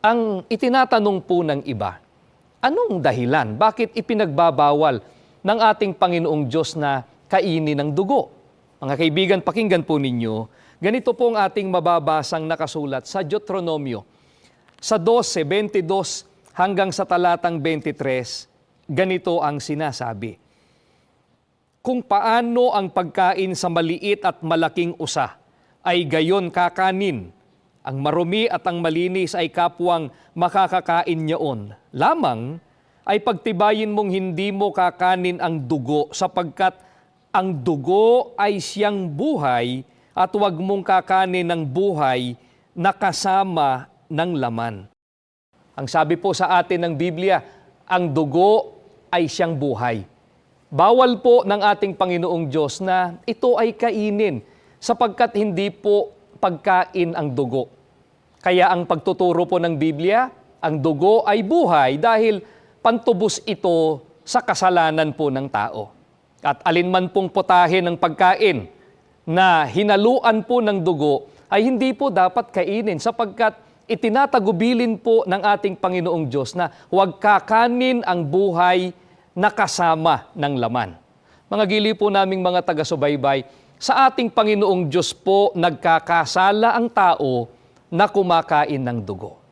Ang itinatanong po ng iba, anong dahilan? Bakit ipinagbabawal ng ating Panginoong Diyos na kainin ng dugo? Mga kaibigan, pakinggan po ninyo, ganito po ang ating mababasang nakasulat sa Deuteronomio. Sa 12:22 hanggang sa talatang 23, ganito ang sinasabi. Kung paano ang pagkain sa maliit at malaking usa ay gayon kakanin, ang marumi at ang malinis ay kapwang makakakain niyaon. Lamang ay pagtibayin mong hindi mo kakanin ang dugo sapagkat ang dugo ay siyang buhay at huwag mong kakanin ng buhay na kasama ng laman. Ang sabi po sa atin ng Biblia, ang dugo ay siyang buhay. Bawal po ng ating Panginoong Diyos na ito ay kainin sapagkat hindi po pagkain ang dugo. Kaya ang pagtuturo po ng Biblia, ang dugo ay buhay dahil pantubos ito sa kasalanan po ng tao. At alinman pong putahe ng pagkain na hinaluan po ng dugo ay hindi po dapat kainin sapagkat itinatagubilin po ng ating Panginoong Diyos na huwag kakanin ang buhay na kasama ng laman. Mga gili po naming mga taga-subaybay, sa ating Panginoong Diyos po nagkakasala ang tao na kumakain ng dugo.